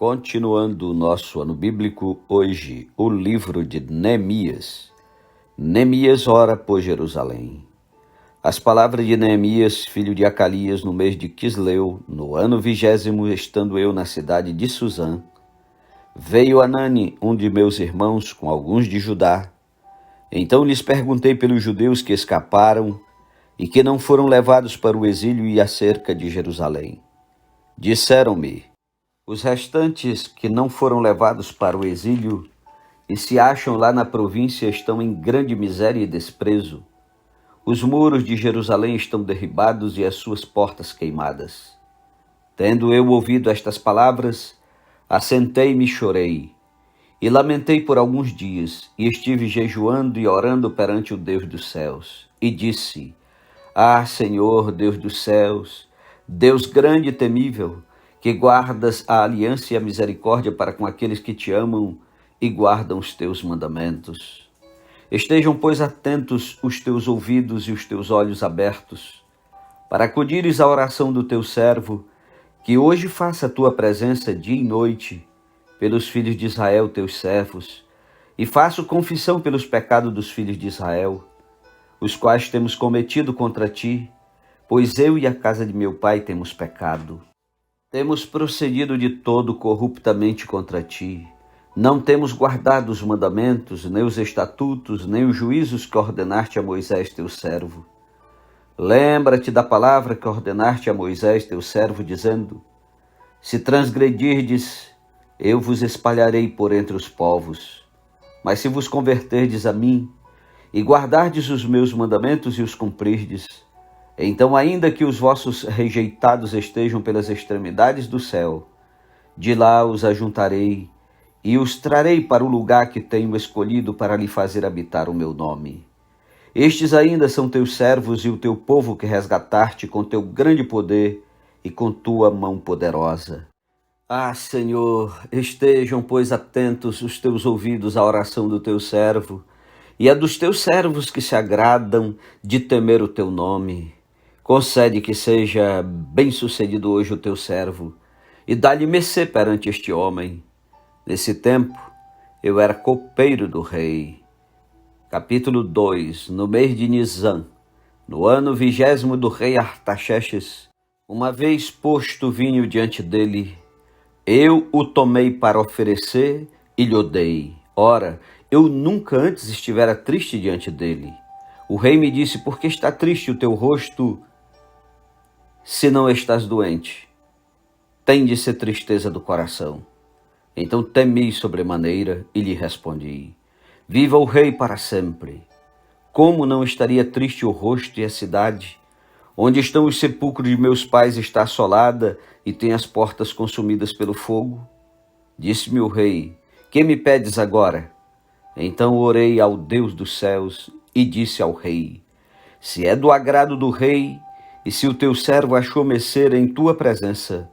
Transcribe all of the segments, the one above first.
Continuando o nosso ano bíblico, hoje, o livro de Neemias. Neemias ora por Jerusalém. As palavras de Neemias, filho de Acalias, no mês de Quisleu, no ano 20º, estando eu na cidade de Suzã, veio Anani, um de meus irmãos, com alguns de Judá. Então lhes perguntei pelos judeus que escaparam e que não foram levados para o exílio e acerca de Jerusalém. Disseram-me: os restantes que não foram levados para o exílio e se acham lá na província estão em grande miséria e desprezo. Os muros de Jerusalém estão derribados e as suas portas queimadas. Tendo eu ouvido estas palavras, assentei-me e chorei, e lamentei por alguns dias, e estive jejuando e orando perante o Deus dos céus. E disse: Ah, Senhor, Deus dos céus, Deus grande e temível, que guardas a aliança e a misericórdia para com aqueles que te amam e guardam os teus mandamentos. Estejam, pois, atentos os teus ouvidos e os teus olhos abertos, para acudires à oração do teu servo, que hoje faça a tua presença dia e noite, pelos filhos de Israel, teus servos, e faço confissão pelos pecados dos filhos de Israel, os quais temos cometido contra ti, pois eu e a casa de meu pai temos pecado. Temos procedido de todo corruptamente contra ti. Não temos guardado os mandamentos, nem os estatutos, nem os juízos que ordenaste a Moisés, teu servo. Lembra-te da palavra que ordenaste a Moisés, teu servo, dizendo: se transgredirdes, eu vos espalharei por entre os povos. Mas se vos converterdes a mim, e guardardes os meus mandamentos e os cumprirdes, então, ainda que os vossos rejeitados estejam pelas extremidades do céu, de lá os ajuntarei e os trarei para o lugar que tenho escolhido para lhe fazer habitar o meu nome. Estes ainda são teus servos e o teu povo que resgataste com teu grande poder e com tua mão poderosa. Ah, Senhor, estejam, pois, atentos os teus ouvidos à oração do teu servo e a dos teus servos que se agradam de temer o teu nome. Concede que seja bem-sucedido hoje o teu servo, e dá-lhe mercê perante este homem. Nesse tempo, eu era copeiro do rei. Capítulo 2. No mês de Nisan, no ano 20º do rei Artaxerxes, uma vez posto o vinho diante dele, eu o tomei para oferecer e lhe dei. Ora, eu nunca antes estivera triste diante dele. O rei me disse: por que está triste o teu rosto, se não estás doente? Tem de ser tristeza do coração. Então temi sobremaneira e lhe respondi: viva o rei para sempre. Como não estaria triste o rosto e a cidade, onde estão os sepulcros de meus pais, está assolada e tem as portas consumidas pelo fogo? Disse-me o rei: que me pedes agora? Então orei ao Deus dos céus e disse ao rei: se é do agrado do rei, e se o teu servo achou mercê em tua presença,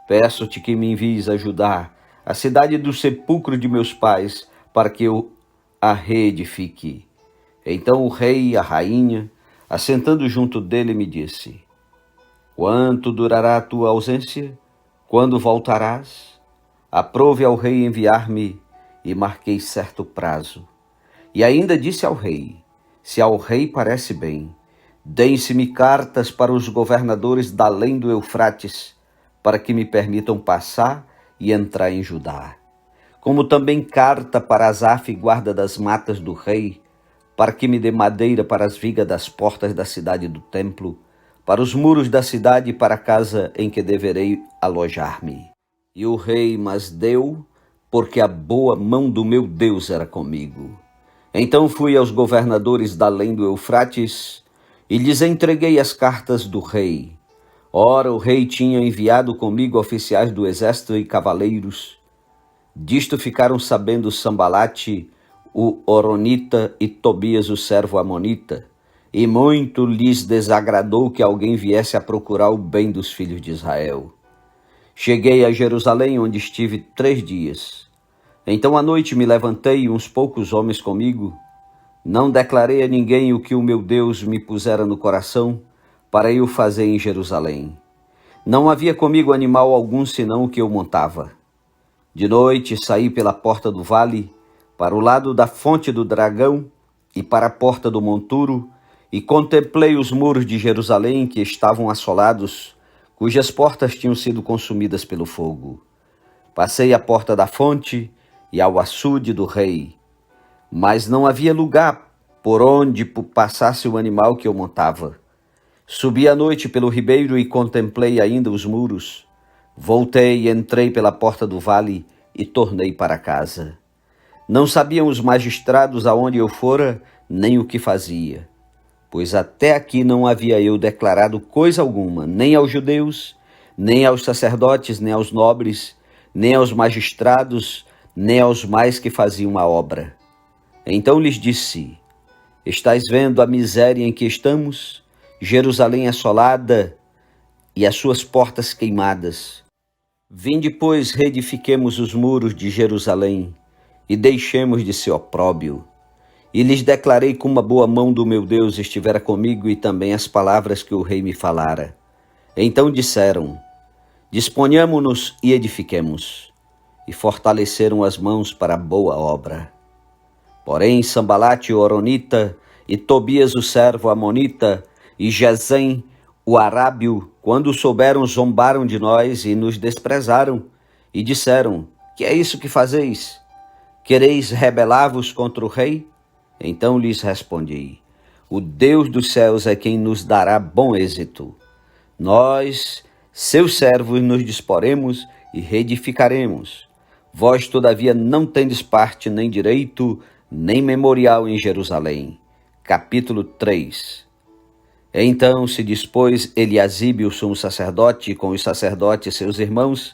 peço-te que me envies ajudar a cidade do sepulcro de meus pais, para que eu a reedifique. Então o rei e a rainha, assentando junto dele, me disse: quanto durará a tua ausência? Quando voltarás? Aprove ao rei enviar-me, e marquei certo prazo. E ainda disse ao rei: se ao rei parece bem, deem-se-me cartas para os governadores da além do Eufrates, para que me permitam passar e entrar em Judá. Como também carta para Asaf, guarda das matas do rei, para que me dê madeira para as vigas das portas da cidade do templo, para os muros da cidade e para a casa em que deverei alojar-me. E o rei mas deu, porque a boa mão do meu Deus era comigo. Então fui aos governadores da além do Eufrates e lhes entreguei as cartas do rei. Ora, o rei tinha enviado comigo oficiais do exército e cavaleiros. Disto ficaram sabendo Sambalate, o Horonita, e Tobias, o servo amonita, e muito lhes desagradou que alguém viesse a procurar o bem dos filhos de Israel. Cheguei a Jerusalém, onde estive 3 dias. Então à noite me levantei e uns poucos homens comigo. Não declarei a ninguém o que o meu Deus me pusera no coração para eu fazer em Jerusalém. Não havia comigo animal algum senão o que eu montava. De noite saí pela porta do vale, para o lado da fonte do dragão e para a porta do monturo, e contemplei os muros de Jerusalém que estavam assolados, cujas portas tinham sido consumidas pelo fogo. Passei à porta da fonte e ao açude do rei, mas não havia lugar por onde passasse o animal que eu montava. Subi à noite pelo ribeiro e contemplei ainda os muros. Voltei e entrei pela porta do vale e tornei para casa. Não sabiam os magistrados aonde eu fora, nem o que fazia, pois até aqui não havia eu declarado coisa alguma, nem aos judeus, nem aos sacerdotes, nem aos nobres, nem aos magistrados, nem aos mais que faziam a obra. Então lhes disse: estais vendo a miséria em que estamos? Jerusalém assolada e as suas portas queimadas. Vinde, pois, reedifiquemos os muros de Jerusalém e deixemos de ser opróbio. E lhes declarei como a boa mão do meu Deus estivera comigo e também as palavras que o rei me falara. Então disseram: disponhamo-nos e edifiquemos. E fortaleceram as mãos para a boa obra. Porém, Sambalate o Horonita, e Tobias o servo amonita, e Gesem o arábio, quando souberam, zombaram de nós e nos desprezaram, e disseram: que é isso que fazeis? Quereis rebelar-vos contra o rei? Então lhes respondi: o Deus dos céus é quem nos dará bom êxito. Nós, seus servos, nos disporemos e reedificaremos. Vós, todavia, não tendes parte nem direito, nem memorial em Jerusalém. Capítulo 3. Então se dispôs Eliasibe, o sumo sacerdote, com os sacerdotes seus irmãos,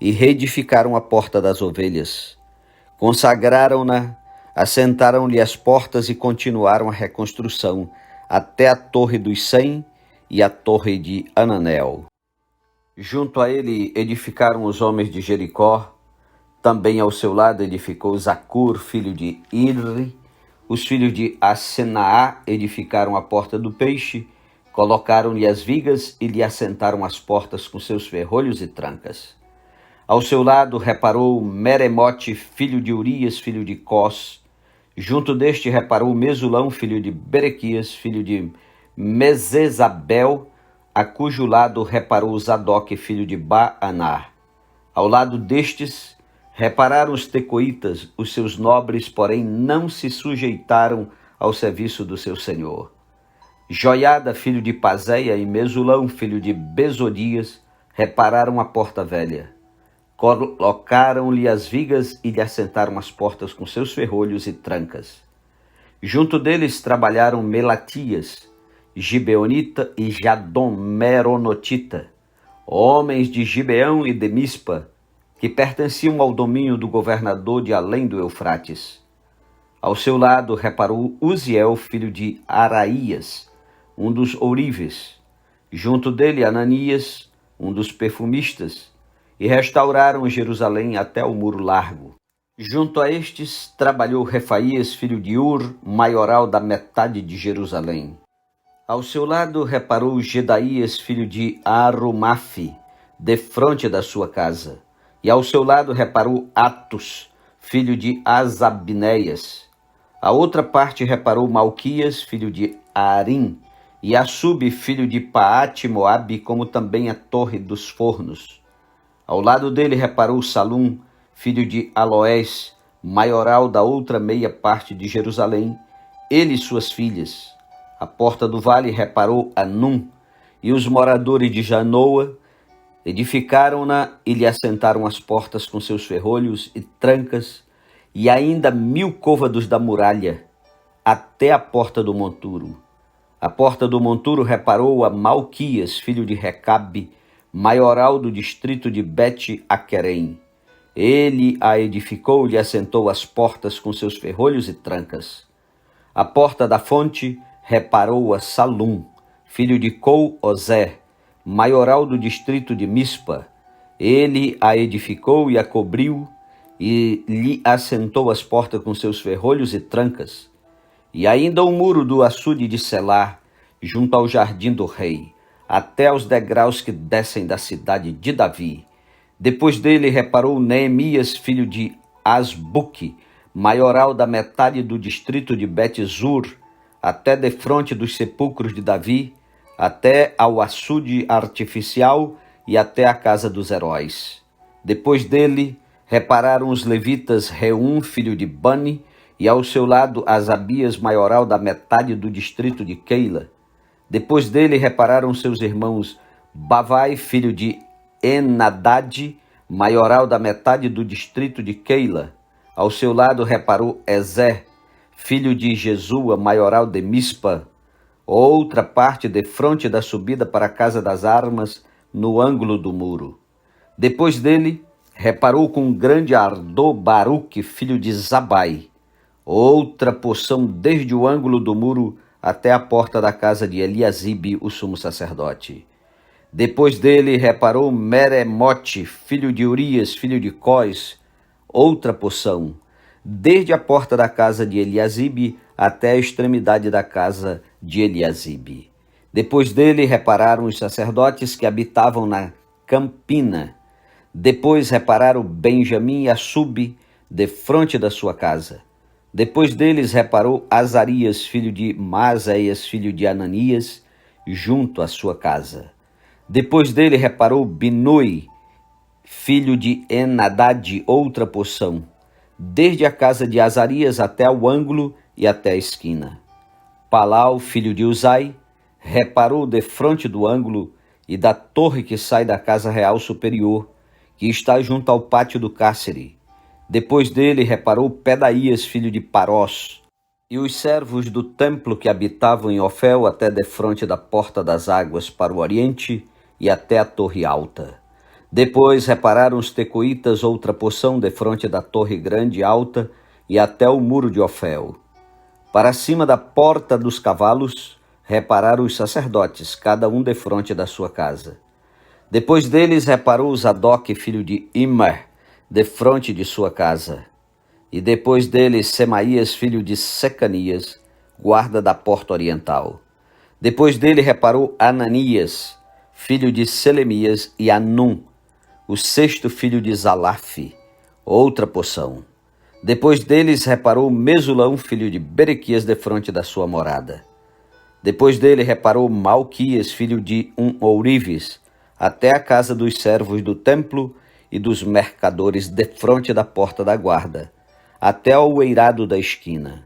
e reedificaram a porta das ovelhas. Consagraram-na, assentaram-lhe as portas e continuaram a reconstrução até a Torre dos 100 e a Torre de Ananel. Junto a ele edificaram os homens de Jericó. Também ao seu lado edificou Zacur, filho de Irri. Os filhos de Asenaá edificaram a porta do peixe, colocaram-lhe as vigas e lhe assentaram as portas com seus ferrolhos e trancas. Ao seu lado reparou Meremote, filho de Urias, filho de Cós. Junto deste reparou Mesulão, filho de Berequias, filho de Mesesabel, a cujo lado reparou Zadok, filho de Baanar. Ao lado destes repararam os tecoitas, os seus nobres, porém não se sujeitaram ao serviço do seu senhor. Joiada, filho de Pazéia, e Mesulão, filho de Besodias, repararam a porta velha. Colocaram-lhe as vigas e lhe assentaram as portas com seus ferrolhos e trancas. Junto deles trabalharam Melatias, Gibeonita e Jadom Meronotita, homens de Gibeão e de Mispa, que pertenciam ao domínio do governador de além do Eufrates. Ao seu lado reparou Uziel, filho de Araías, um dos ourives. Junto dele Ananias, um dos perfumistas, e restauraram Jerusalém até o muro largo. Junto a estes trabalhou Refaías, filho de Ur, maioral da metade de Jerusalém. Ao seu lado reparou Gedaías, filho de Arumafe, defronte da sua casa. E ao seu lado reparou Atos, filho de Asabneias. A outra parte reparou Malquias, filho de Arim, e Assub, filho de Paate Moabe, como também a torre dos fornos. Ao lado dele reparou Salum, filho de Aloés, maioral da outra meia parte de Jerusalém, ele e suas filhas. A porta do vale reparou Anum, e os moradores de Janoa edificaram-na e lhe assentaram as portas com seus ferrolhos e trancas, e ainda 1000 côvados da muralha, até a porta do monturo. A porta do monturo reparou a Malquias, filho de Recabe, maioral do distrito de Bet-Aquerem. Ele a edificou e lhe assentou as portas com seus ferrolhos e trancas. A porta da fonte reparou a Salum, filho de Cou-Ozé, maioral do distrito de Mispa. Ele a edificou e a cobriu, e lhe assentou as portas com seus ferrolhos e trancas. E ainda o muro do açude de Selá, junto ao jardim do rei, até aos degraus que descem da cidade de Davi, Depois dele reparou Neemias, filho de Asbuque, maioral da metade do distrito de Bet-Zur, até defronte dos sepulcros de Davi, até ao açude artificial e até a casa dos heróis. Depois dele repararam os levitas Reum, filho de Bani, e ao seu lado Asabias, maioral da metade do distrito de Keila. Depois dele repararam seus irmãos Bavai, filho de Enadad, maioral da metade do distrito de Keila. Ao seu lado reparou Ezer, filho de Jesua, maioral de Mispa, outra parte defronte da subida para a casa das armas, no ângulo do muro. Depois dele reparou com grande ardor Baruque, filho de Zabai, outra porção desde o ângulo do muro até a porta da casa de Eliasibe, o sumo sacerdote. Depois dele reparou Meremote, filho de Urias, filho de Cós, outra porção, desde a porta da casa de Eliasibe até a extremidade da casa de Eliasibe. Depois dele repararam os sacerdotes que habitavam na Campina. Depois repararam Benjamim e Assub, defronte da sua casa. Depois deles reparou Azarias, filho de Maaseias, filho de Ananias, junto à sua casa. Depois dele reparou Binui, filho de Enadad, outra porção, desde a casa de Azarias até o ângulo e até a esquina. Palau, filho de Uzai, reparou defronte do ângulo e da torre que sai da casa real superior, que está junto ao pátio do cárcere. Depois dele reparou Pedaías, filho de Parós, e os servos do templo que habitavam em Ofel até defronte da porta das águas para o oriente e até a torre alta. Depois repararam os tecoitas, outra porção defronte da torre grande e alta e até o muro de Ofel. Para cima da porta dos cavalos repararam os sacerdotes, cada um defronte da sua casa. Depois deles reparou Zadok, filho de Immer, defronte de sua casa. E depois dele Semaías, filho de Secanias, guarda da porta oriental. Depois dele reparou Ananias, filho de Selemias, e Anum, o sexto filho de Zalaf, outra porção. Depois deles reparou Mesulão, filho de Berequias, defronte da sua morada. Depois dele reparou Malquias, filho de Ourives, até a casa dos servos do templo e dos mercadores defronte da porta da guarda, até ao eirado da esquina.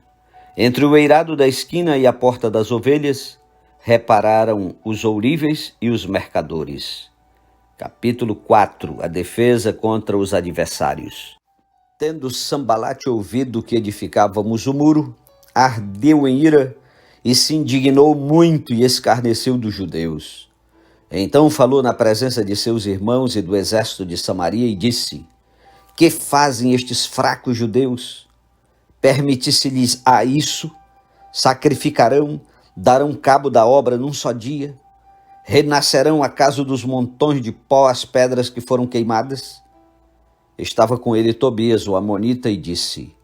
Entre o eirado da esquina e a porta das ovelhas, repararam os ouríveis e os mercadores. Capítulo 4. A defesa contra os adversários. Tendo Sambalate ouvido que edificávamos o muro, ardeu em ira e se indignou muito e escarneceu dos judeus. Então falou na presença de seus irmãos e do exército de Samaria e disse: Que fazem estes fracos judeus? Permitisse-lhes a isso? Sacrificarão, darão cabo da obra num só dia? Renascerão acaso dos montões de pó as pedras que foram queimadas? Estava com ele Tobias, o amonita, e disse: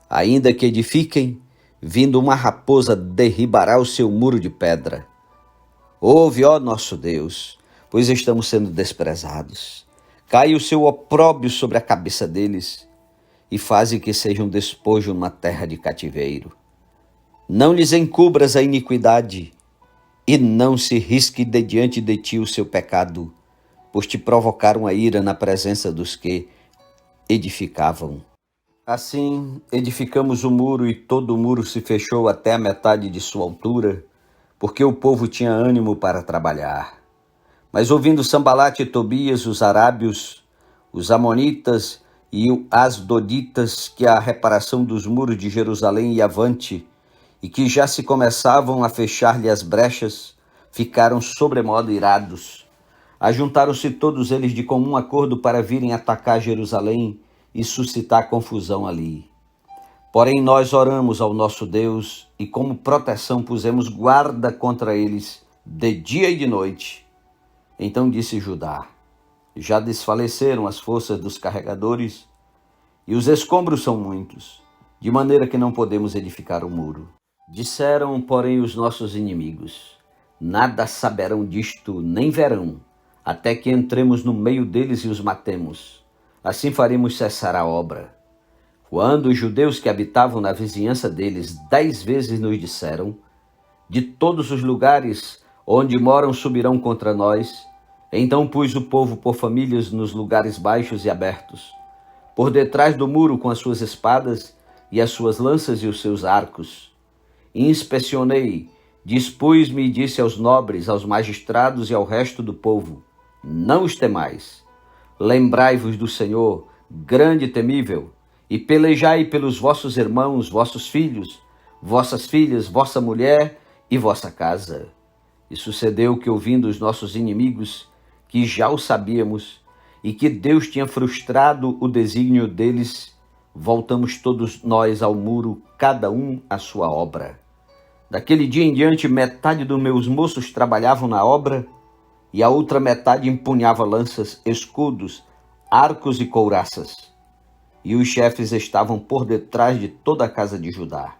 Ainda que edifiquem, vindo uma raposa derribará o seu muro de pedra. Ouve, ó nosso Deus, pois estamos sendo desprezados. Cai o seu opróbrio sobre a cabeça deles e faze que sejam despojo numa terra de cativeiro. Não lhes encubras a iniquidade e não se risque de diante de ti o seu pecado, pois te provocaram a ira na presença dos que edificavam. Assim, edificamos o muro e todo o muro se fechou até a metade de sua altura, porque o povo tinha ânimo para trabalhar. Mas ouvindo Sambalate e Tobias, os arábios, os amonitas e os asdoditas, que a reparação dos muros de Jerusalém ia avante, e que já se começavam a fechar-lhe as brechas, ficaram sobremodo irados. Ajuntaram-se todos eles de comum acordo para virem atacar Jerusalém e suscitar confusão ali. Porém nós oramos ao nosso Deus e como proteção pusemos guarda contra eles de dia e de noite. Então disse Judá: Já desfaleceram as forças dos carregadores e os escombros são muitos, de maneira que não podemos edificar o muro. Disseram, porém, os nossos inimigos: Nada saberão disto, nem verão, até que entremos no meio deles e os matemos. Assim faremos cessar a obra. Quando os judeus que habitavam na vizinhança deles 10 vezes nos disseram: de todos os lugares onde moram subirão contra nós, então pus o povo por famílias nos lugares baixos e abertos, por detrás do muro com as suas espadas e as suas lanças e os seus arcos. Inspecionei, dispus-me e disse aos nobres, aos magistrados e ao resto do povo: não os temais. Lembrai-vos do Senhor, grande e temível, e pelejai pelos vossos irmãos, vossos filhos, vossas filhas, vossa mulher e vossa casa. E sucedeu que, ouvindo os nossos inimigos, que já o sabíamos, e que Deus tinha frustrado o desígnio deles, voltamos todos nós ao muro, cada um à sua obra. Daquele dia em diante, metade dos meus moços trabalhavam na obra, e a outra metade empunhava lanças, escudos, arcos e couraças. E os chefes estavam por detrás de toda a casa de Judá.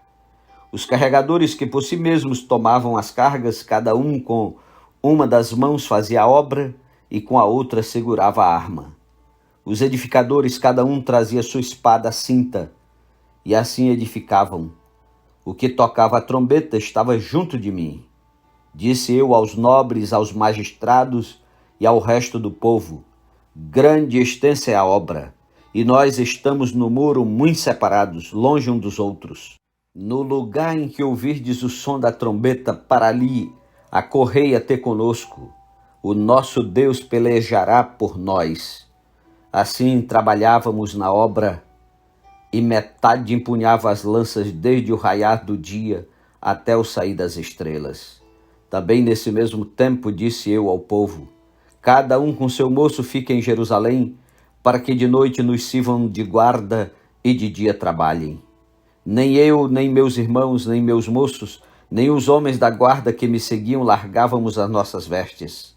Os carregadores que por si mesmos tomavam as cargas, cada um com uma das mãos fazia a obra e com a outra segurava a arma. Os edificadores, cada um trazia sua espada à cinta, e assim edificavam. O que tocava a trombeta estava junto de mim. Disse eu aos nobres, aos magistrados e ao resto do povo: grande e extensa é a obra, e nós estamos no muro muito separados, longe um dos outros. No lugar em que ouvirdes o som da trombeta, para ali acorrei a ter conosco. O nosso Deus pelejará por nós. Assim trabalhávamos na obra, e metade empunhava as lanças desde o raiar do dia até o sair das estrelas. Também nesse mesmo tempo disse eu ao povo: cada um com seu moço fique em Jerusalém, para que de noite nos sirvam de guarda e de dia trabalhem. Nem eu, nem meus irmãos, nem meus moços, nem os homens da guarda que me seguiam largávamos as nossas vestes.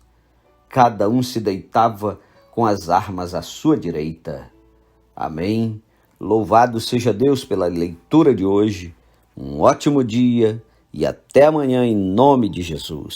Cada um se deitava com as armas à sua direita. Amém. Louvado seja Deus pela leitura de hoje. Um ótimo dia e até amanhã em nome de Jesus.